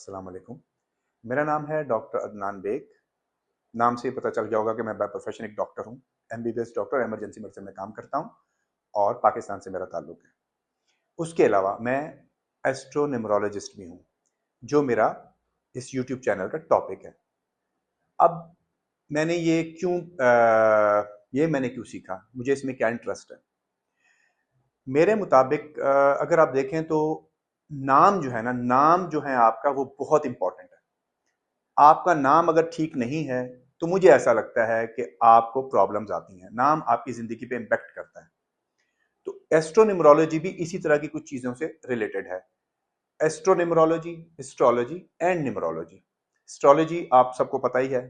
अस्सलाम वालेकुम। मेरा नाम है डॉक्टर अदनान बेग। नाम से ही पता चल गया होगा कि मैं बाय प्रोफेशन एक डॉक्टर हूँ। एमबीबीएस डॉक्टर, इमरजेंसी मेडिसिन में काम करता हूँ और पाकिस्तान से मेरा ताल्लुक है। उसके अलावा मैं एस्ट्रोन्यूमरोलॉजिस्ट भी हूँ, जो मेरा इस यूट्यूब चैनल का टॉपिक है। अब मैंने ये मैंने क्यों सीखा? मुझे इसमें क्या इंटरेस्ट है? मेरे मुताबिक अगर आप देखें तो नाम जो है ना, नाम जो है आपका वो बहुत इंपॉर्टेंट है। आपका नाम अगर ठीक नहीं है तो मुझे ऐसा लगता है कि आपको प्रॉब्लम्स आती हैं। नाम आपकी जिंदगी पे इम्पैक्ट करता है। तो एस्ट्रोन्यूमरोलॉजी भी इसी तरह की कुछ चीजों से रिलेटेड है। एस्ट्रोन्यूमरोलॉजी, एस्ट्रोलॉजी एंड न्यूमरोलॉजी। एस्ट्रोलॉजी आप सबको पता ही है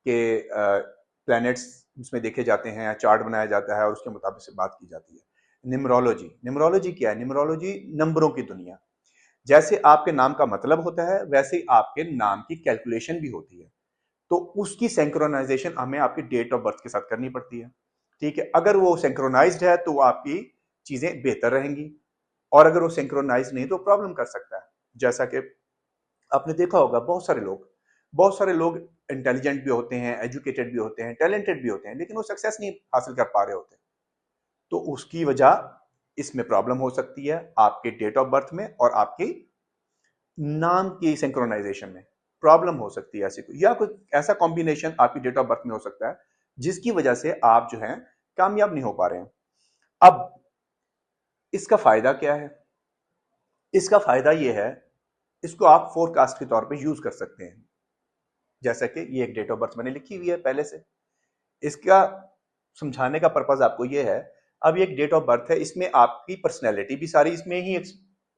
कि प्लैनेट्स उसमें देखे जाते हैं या चार्ट बनाया जाता है और उसके मुताबिक से बात की जाती है। न्यूमरोलॉजी, न्यूमरोलॉजी क्या है? न्यूमरोलॉजी नंबरों की दुनिया। जैसे आपके नाम का मतलब होता है वैसे ही आपके नाम की कैलकुलेशन भी होती है। तो उसकी सिंक्रोनाइजेशन हमें आपकी डेट ऑफ बर्थ के साथ करनी पड़ती है। ठीक है, अगर वो सिंक्रोनाइज्ड है तो आपकी चीजें बेहतर रहेंगी, और अगर वो सिंक्रोनाइज नहीं तो प्रॉब्लम कर सकता है। जैसा कि आपने देखा होगा, बहुत सारे लोग इंटेलिजेंट भी होते हैं, एजुकेटेड भी होते हैं, टैलेंटेड भी होते हैं, लेकिन वो सक्सेस नहीं हासिल कर पा रहे होते। तो उसकी वजह इसमें प्रॉब्लम हो सकती है आपके डेट ऑफ बर्थ में और आपकी नाम की सिंक्रोनाइजेशन में प्रॉब्लम हो सकती है। ऐसी कोई या कोई ऐसा कॉम्बिनेशन आपकी डेट ऑफ बर्थ में हो सकता है जिसकी वजह से आप जो है कामयाब नहीं हो पा रहे हैं। अब इसका फायदा क्या है? इसका फायदा ये है, इसको आप फोरकास्ट के तौर पे यूज कर सकते हैं। जैसा कि ये एक डेट ऑफ बर्थ मैंने लिखी हुई है पहले से। इसका समझाने का पर्पज आपको ये है, अब ये एक डेट ऑफ बर्थ है, इसमें आपकी पर्सनैलिटी भी सारी इसमें ही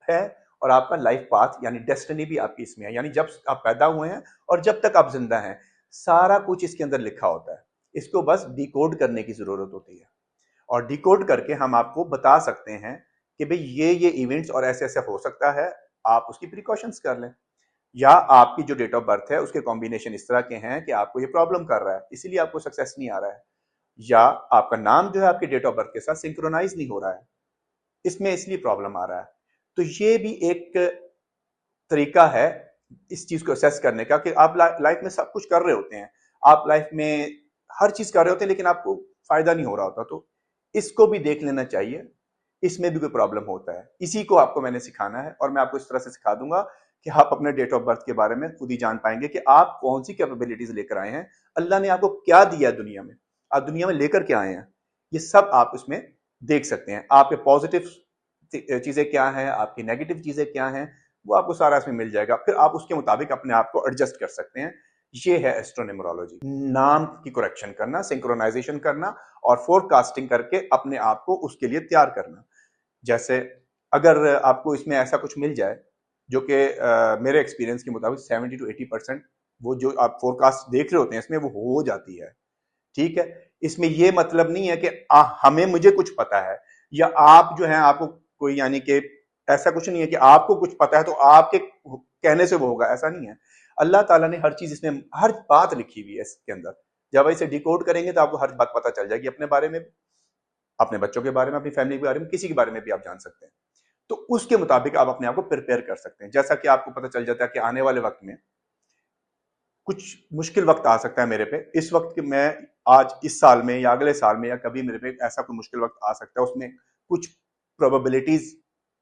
है, और आपका लाइफ पाथ यानी डेस्टिनी भी आपकी इसमें है। यानी जब आप पैदा हुए हैं और जब तक आप जिंदा हैं, सारा कुछ इसके अंदर लिखा होता है। इसको बस डिकोड करने की जरूरत होती है, और डिकोड करके हम आपको बता सकते हैं कि भाई ये इवेंट्स और ऐसे ऐसे हो सकता है, आप उसकी प्रिकॉशंस कर लें। या आपकी जो डेट ऑफ बर्थ है उसके कॉम्बिनेशन इस तरह के हैं कि आपको ये प्रॉब्लम कर रहा है, इसीलिए आपको सक्सेस नहीं आ रहा है। या आपका नाम जो है आपके डेट ऑफ बर्थ के साथ सिंक्रोनाइज नहीं हो रहा है, इसमें इसलिए प्रॉब्लम आ रहा है। तो ये भी एक तरीका है इस चीज को असेस करने का, कि आप लाइफ में सब कुछ कर रहे होते हैं, आप लाइफ में हर चीज कर रहे होते हैं, लेकिन आपको फायदा नहीं हो रहा होता। तो इसको भी देख लेना चाहिए, इसमें भी कोई प्रॉब्लम होता है। इसी को आपको मैंने सिखाना है, और मैं आपको इस तरह से सिखा दूंगा कि आप अपने डेट ऑफ बर्थ के बारे में खुद ही जान पाएंगे कि आप कौन सी कैपेबिलिटीज लेकर आए हैं, अल्लाह ने आपको क्या दिया दुनिया में, आप दुनिया में लेकर क्या आए हैं। ये सब आप उसमें देख सकते हैं। आपके पॉजिटिव चीजें क्या हैं, आपकी नेगेटिव चीजें क्या हैं, वो आपको सारा इसमें मिल जाएगा। फिर आप उसके मुताबिक अपने आप को एडजस्ट कर सकते हैं। ये है एस्ट्रोन्यूमरोलॉजी। नाम की करेक्शन करना, सिंक्रोनाइजेशन करना, और फोरकास्टिंग करके अपने आप को उसके लिए तैयार करना। जैसे अगर आपको इसमें ऐसा कुछ मिल जाए जो कि मेरे एक्सपीरियंस के मुताबिक 70 to 80% वो जो आप फोरकास्ट देख रहे होते हैं इसमें वो हो जाती है। ठीक है, इसमें ये मतलब नहीं है कि हमें मुझे कुछ पता है, या आप जो है आपको कोई यानी कि ऐसा कुछ नहीं है कि आपको कुछ पता है तो आपके कहने से वो होगा, ऐसा नहीं है। अल्लाह ताला ने हर चीज इसमें हर बात लिखी हुई है इसके अंदर। जब इसे डिकोड करेंगे तो आपको हर बात पता चल जाएगी, अपने बारे में, अपने बच्चों के बारे में, अपनी फैमिली के बारे में, किसी के बारे में भी आप जान सकते हैं। तो उसके मुताबिक आप अपने आप को प्रिपेयर कर सकते हैं। जैसा कि आपको पता चल जाता है कि आने वाले वक्त में कुछ मुश्किल वक्त आ सकता है मेरे पे, इस वक्त कि मैं आज इस साल में या अगले साल में या कभी मेरे पे ऐसा कोई मुश्किल वक्त आ सकता है, उसमें कुछ प्रोबेबिलिटीज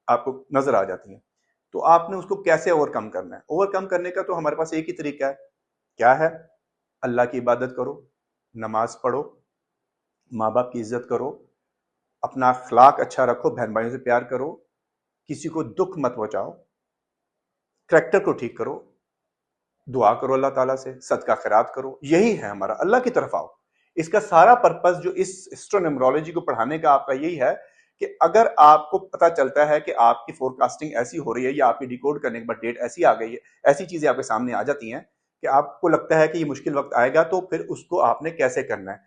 आपको नजर आ जाती हैं। तो आपने उसको कैसे ओवरकम करना है? ओवरकम करने का तो हमारे पास एक ही तरीका है। क्या है? अल्लाह की इबादत करो, नमाज पढ़ो, माँ बाप की इज्जत करो, अपना अखलाक अच्छा रखो, बहन भाइयों से प्यार करो, किसी को दुख मत पहुंचाओ, करैक्टर को ठीक करो, दुआ करो अल्लाह ताला से, सदका खैरात करो। यही है हमारा, अल्लाह की तरफ आओ। इसका सारा पर्पस जो इस एस्ट्रोन्यूमरोलॉजी को पढ़ाने का आपका यही है कि अगर आपको पता चलता है कि आपकी फोरकास्टिंग ऐसी हो रही है, या आपकी डिकोड करने के बाद डेट ऐसी आ गई है, ऐसी चीजें आपके सामने आ जाती हैं कि आपको लगता है कि ये मुश्किल वक्त आएगा, तो फिर उसको आपने कैसे करना है?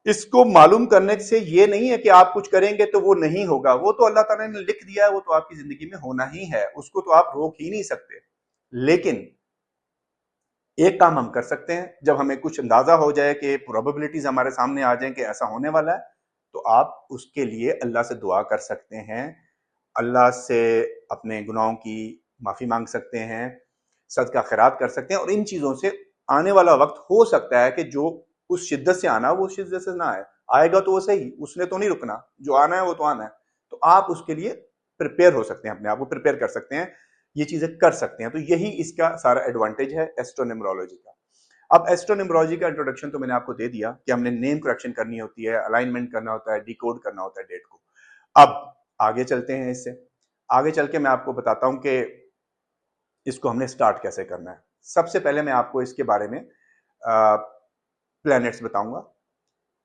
इसको मालूम करने से ये नहीं है कि आप कुछ करेंगे तो वो नहीं होगा, वो तो अल्लाह ताला ने लिख दिया है, वो तो आपकी जिंदगी में होना ही है, उसको तो आप रोक ही नहीं सकते। लेकिन एक काम हम कर सकते हैं, जब हमें कुछ अंदाजा हो जाए कि प्रोबेबिलिटीज हमारे सामने आ जाए कि ऐसा होने वाला है, तो आप उसके लिए अल्लाह से दुआ कर सकते हैं, अल्लाह से अपने गुनाहों की माफी मांग सकते हैं, सदका खैरात कर सकते हैं, और इन चीजों से आने वाला वक्त हो सकता है कि जो उस शिद्दत से आना वो शिद्दत से ना आए, आएगा तो वो सही, उसने तो नहीं रुकना, जो आना है वो तो आना है। तो आप उसके लिए प्रिपेयर हो सकते हैं, अपने आप को प्रिपेयर कर सकते हैं, ये चीजें कर सकते हैं। तो यही इसका सारा एडवांटेज है एस्ट्रोन्यूमरोलॉजी का। अब एस्ट्रोन्यूमरोलॉजी का इंट्रोडक्शन तो मैंने आपको दे दिया कि हमने नेम करेक्शन करनी होती है, अलाइनमेंट करना होता है, डिकोड करना होता है डेट को। अब आगे चलते हैं, इससे आगे चल के मैं आपको बताता हूं कि इसको हमने स्टार्ट कैसे करना है। सबसे पहले मैं आपको इसके बारे में प्लैनेट्स बताऊंगा।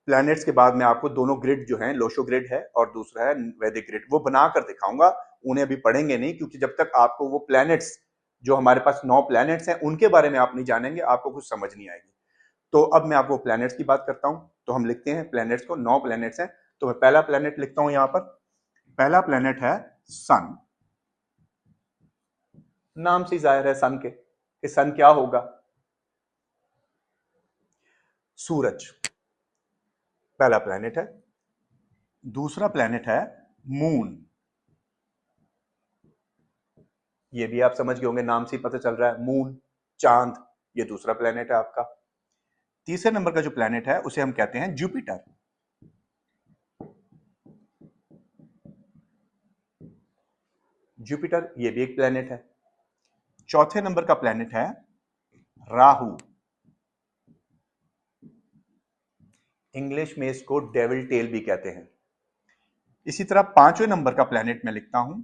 प्लैनेट्स के बाद मैं आपको दोनों ग्रिड जो हैं, लोशो ग्रिड है और दूसरा है वैदिक ग्रिड, वो बनाकर दिखाऊंगा। उन्हें अभी पढ़ेंगे नहीं, क्योंकि जब तक आपको वो प्लैनेट्स, जो हमारे पास 9 प्लैनेट्स हैं, उनके बारे में आप नहीं जानेंगे, आपको कुछ समझ नहीं आएगी। तो अब मैं आपको प्लैनेट्स की बात करता हूं। तो हम लिखते हैं प्लैनेट्स को, 9 प्लैनेट्स हैं। तो मैं पहला प्लैनेट लिखता हूं यहां पर। पहला प्लैनेट है सन। नाम से जाहिर है सन के कि सन क्या होगा, सूरज पहला प्लैनेट है। दूसरा प्लैनेट है मून। ये भी आप समझ गए होंगे, नाम से ही पता चल रहा है, मून, चांद, ये दूसरा प्लैनेट है आपका। तीसरे नंबर का जो प्लैनेट है उसे हम कहते हैं जुपिटर। जुपिटर ये भी एक प्लैनेट है। चौथे नंबर का प्लैनेट है राहु। इंग्लिश में इसको डेविल टेल भी कहते हैं। इसी तरह पांचवें नंबर का प्लैनेट मैं लिखता हूं।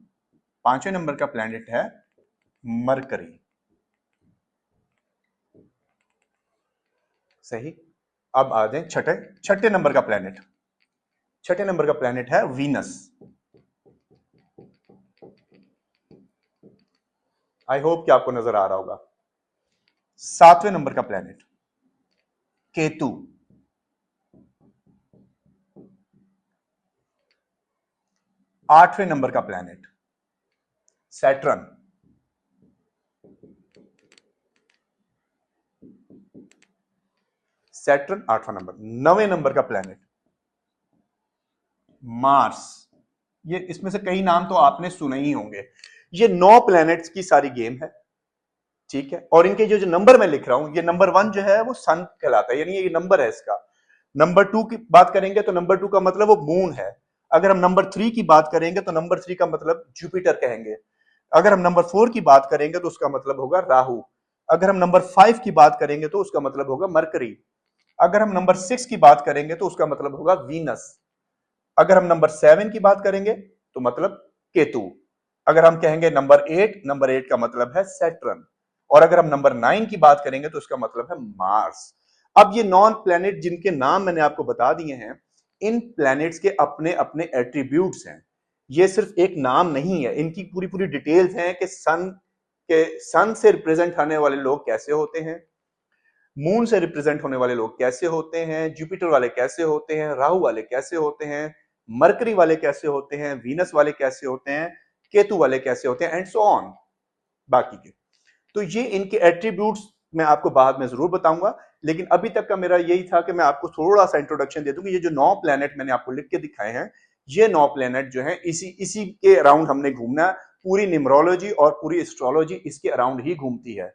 पांचवें नंबर का प्लैनेट है मरकरी। सही। अब आ जाए छठे नंबर का प्लैनेट। छठे नंबर का प्लैनेट है वीनस। आई होप कि आपको नजर आ रहा होगा। सातवें नंबर का प्लैनेट केतु। आठवें नंबर का प्लैनेट सैटर्न। सैटर्न आठवां नंबर। नवें नंबर का प्लैनेट मार्स। ये इसमें से कई नाम तो आपने सुने ही होंगे। ये 9 प्लैनेट्स की सारी गेम है, ठीक है। और इनके जो जो नंबर मैं लिख रहा हूं, ये नंबर 1 जो है वो सन कहलाता है, यानी ये नंबर है इसका। नंबर 2 की बात करेंगे तो नंबर 2 का मतलब वो मून है। अगर हम नंबर 3 की बात करेंगे तो नंबर 3 का मतलब जुपिटर कहेंगे। अगर हम नंबर 4 की बात करेंगे तो उसका मतलब होगा राहु। अगर हम नंबर 5 की बात करेंगे तो उसका मतलब होगा मरकरी। अगर हम नंबर 6 की बात करेंगे तो उसका मतलब होगा वीनस। अगर हम नंबर 7 की बात करेंगे तो मतलब केतु। अगर हम कहेंगे नंबर 8 का मतलब है सैटर्न। और अगर हम नंबर 9 की बात करेंगे तो उसका मतलब है मार्स। अब ये नॉन प्लैनेट जिनके नाम मैंने आपको बता दिए हैं, इन प्लैनेट्स के अपने अपने एट्रीब्यूट्स हैं। ये सिर्फ एक नाम नहीं है, इनकी पूरी पूरी डिटेल्स हैं कि सन से रिप्रेजेंट आने वाले लोग कैसे होते हैं, मून से रिप्रेजेंट होने वाले लोग कैसे होते हैं, जुपिटर वाले कैसे होते हैं, राहु वाले कैसे होते हैं, मरकरी वाले कैसे होते हैं, वीनस वाले कैसे होते हैं, केतु वाले कैसे होते हैं, एंड सो ऑन बाकी के। तो ये इनके एट्रीब्यूट्स मैं आपको बाद में जरूर बताऊंगा, लेकिन अभी तक का मेरा यही था कि मैं आपको थोड़ा सा इंट्रोडक्शन दे दूं कि ये जो 9 प्लैनेट मैंने आपको लिख के दिखाए हैं, ये 9 प्लैनेट जो हैं इसी इसी के अराउंड हमने घूमना है। पूरी न्यूमरोलॉजी और पूरी एस्ट्रोलॉजी इसके अराउंड ही घूमती है।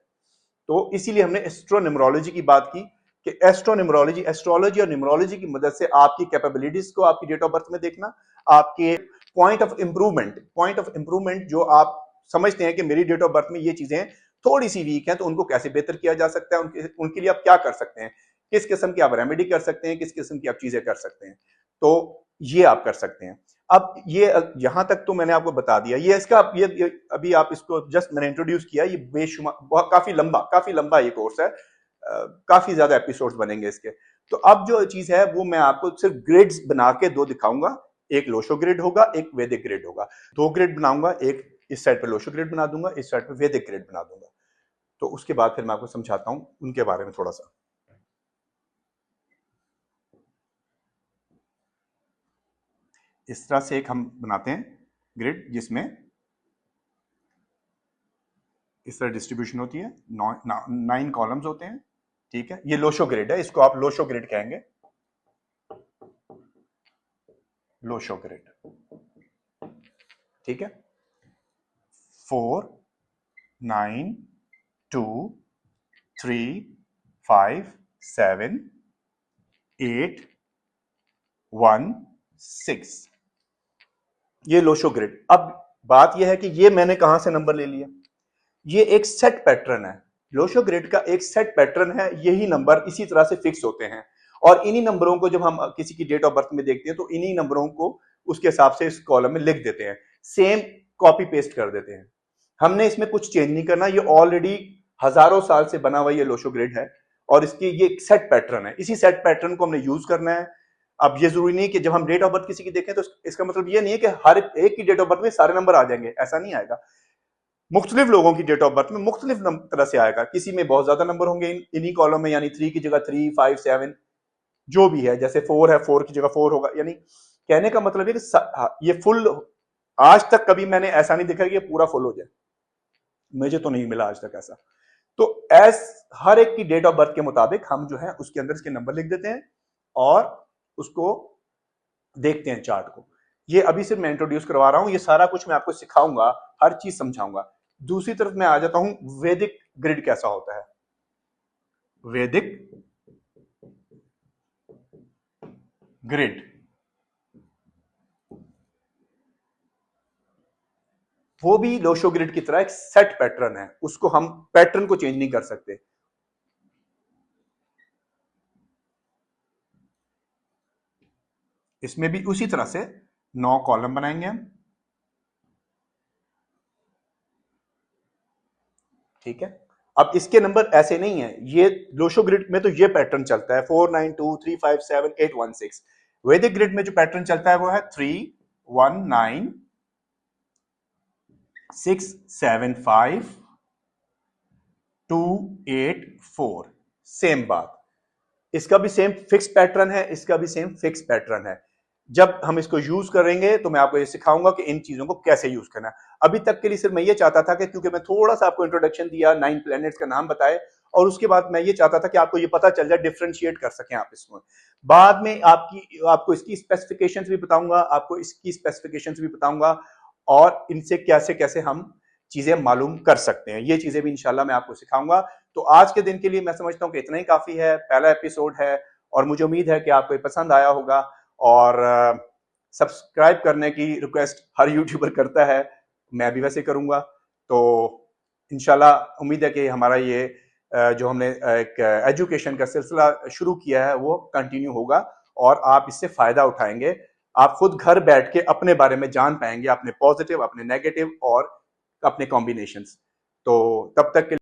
तो इसीलिए हमने एस्ट्रोन्यूमरोलॉजी की बात की कि एस्ट्रोन्यूमरोलॉजी, एस्ट्रोलॉजी और न्यूमरोलॉजी की मदद से आपकी कैपेबिलिटीज को आपकी डेट ऑफ बर्थ में देखना, आपके पॉइंट ऑफ इंप्रूवमेंट जो आप समझते हैं कि मेरी डेट ऑफ बर्थ में ये चीजें थोड़ी सी वीक हैं, तो उनको कैसे बेहतर किया जा सकता है, उनके लिए आप क्या कर सकते हैं, किस किस्म की आप रेमेडी कर सकते हैं, किस किस्म की आप चीजें कर सकते हैं, तो ये आप कर सकते हैं। अब ये यहां तक तो मैंने आपको बता दिया। ये इसका ये अभी आप इसको जस्ट मैंने इंट्रोड्यूस किया। ये बेशुमार बहुत काफी लंबा ये कोर्स है। काफी ज्यादा एपिसोड्स बनेंगे इसके। तो अब जो चीज है वो मैं आपको सिर्फ ग्रिड्स बना के दो दिखाऊंगा। एक लोशो ग्रिड होगा, एक वैदिक ग्रिड होगा। 2 ग्रिड बनाऊंगा, एक इस साइड पे लोशो ग्रिड बना दूंगा, इस साइड पे वैदिक ग्रिड बना दूंगा। तो उसके बाद फिर मैं आपको समझाता हूं उनके बारे में थोड़ा सा। इस तरह से एक हम बनाते हैं ग्रिड, जिसमें इस तरह डिस्ट्रीब्यूशन होती है, 9 कॉलम्स होते हैं, ठीक है। ये लोशो ग्रिड है, इसको आप लोशो ग्रिड कहेंगे, लोशो ग्रिड, ठीक है। 4, 9, 2 3 5 7 8 1 6। ये लोशो ग्रिड। अब बात यह है कि ये मैंने कहां से नंबर ले लिया? ये एक सेट पैटर्न है। लोशो ग्रिड का एक सेट पैटर्न है, यही नंबर इसी तरह से फिक्स होते हैं और इन्हीं नंबरों को जब हम किसी की डेट ऑफ बर्थ में देखते हैं तो इन्हीं नंबरों को उसके हिसाब से इस कॉलम में लिख देते हैं, सेम कॉपी पेस्ट कर देते हैं। हमने इसमें कुछ चेंज नहीं करना, ये ऑलरेडी हजारों साल से बना हुआ ये लोशो ग्रिड है और इसकी ये एक सेट पैटर्न है, इसी सेट पैटर्न को हमने यूज करना है। अब ये जरूरी नहीं कि जब हम डेट ऑफ बर्थ किसी की देखें तो इसका मतलब ये नहीं है कि हर एक की डेट ऑफ बर्थ में सारे नंबर आ जाएंगे, ऐसा नहीं आएगा। मुख्तलिफ लोगों की डेट ऑफ बर्थ में मुख्तलिफ तरह से आएगा, किसी में बहुत ज्यादा नंबर होंगे इन्हीं कॉलम में, यानी 3 की जगह 3 5 7 जो भी है, जैसे 4 है 4 की जगह 4 होगा। यानी कहने का मतलब है कि ये फुल, आज तक कभी मैंने ऐसा नहीं देखा कि ये पूरा फुल हो जाए, मुझे तो नहीं मिला आज तक ऐसा। तो एस हर एक की डेट ऑफ बर्थ के मुताबिक हम जो है उसके अंदर इसके नंबर लिख देते हैं और उसको देखते हैं चार्ट को। ये अभी सिर्फ मैं इंट्रोड्यूस करवा रहा हूं, ये सारा कुछ मैं आपको सिखाऊंगा, हर चीज समझाऊंगा। दूसरी तरफ मैं आ जाता हूं, वैदिक ग्रिड कैसा होता है। वैदिक ग्रिड वो भी लोशो ग्रिड की तरह एक सेट पैटर्न है, उसको हम पैटर्न को चेंज नहीं कर सकते। इसमें भी उसी तरह से 9 कॉलम बनाएंगे हम, ठीक है। अब इसके नंबर ऐसे नहीं है, ये लोशो ग्रिड में तो ये पैटर्न चलता है 4 9 2 3 5 7 8 1 6। वैदिक ग्रिड में जो पैटर्न चलता है वो है 3 1 9 6 7 5 2 8 4। सेम बात, इसका भी सेम फिक्स पैटर्न है, इसका भी सेम फिक्स पैटर्न है। जब हम इसको यूज करेंगे तो मैं आपको ये सिखाऊंगा कि इन चीजों को कैसे यूज करना है। अभी तक के लिए सिर्फ मैं ये चाहता था कि क्योंकि मैं थोड़ा सा आपको इंट्रोडक्शन दिया, 9 प्लैनेट्स का नाम बताए और उसके बाद मैं ये चाहता था कि आपको ये पता चल जाए, डिफरेंशिएट कर सकें आप इसमें। बाद में आपको इसकी स्पेसिफिकेशंस भी बताऊंगा, आपको इसकी स्पेसिफिकेशंस भी बताऊंगा और इनसे कैसे कैसे हम चीजें मालूम कर सकते हैं, ये चीजें भी इंशाल्लाह मैं आपको सिखाऊंगा। तो आज के दिन के लिए मैं समझता हूं कि इतना ही काफी है, पहला एपिसोड है और मुझे उम्मीद है कि आपको ये पसंद आया होगा। और सब्सक्राइब करने की रिक्वेस्ट हर यूट्यूबर करता है, मैं भी वैसे करूंगा। तो इंशाल्लाह उम्मीद है कि हमारा ये जो हमने एक एजुकेशन का सिलसिला शुरू किया है वो कंटिन्यू होगा और आप इससे फायदा उठाएंगे। आप खुद घर बैठ के अपने बारे में जान पाएंगे, अपने पॉजिटिव, अपने नेगेटिव और अपने कॉम्बिनेशंस। तो तब तक के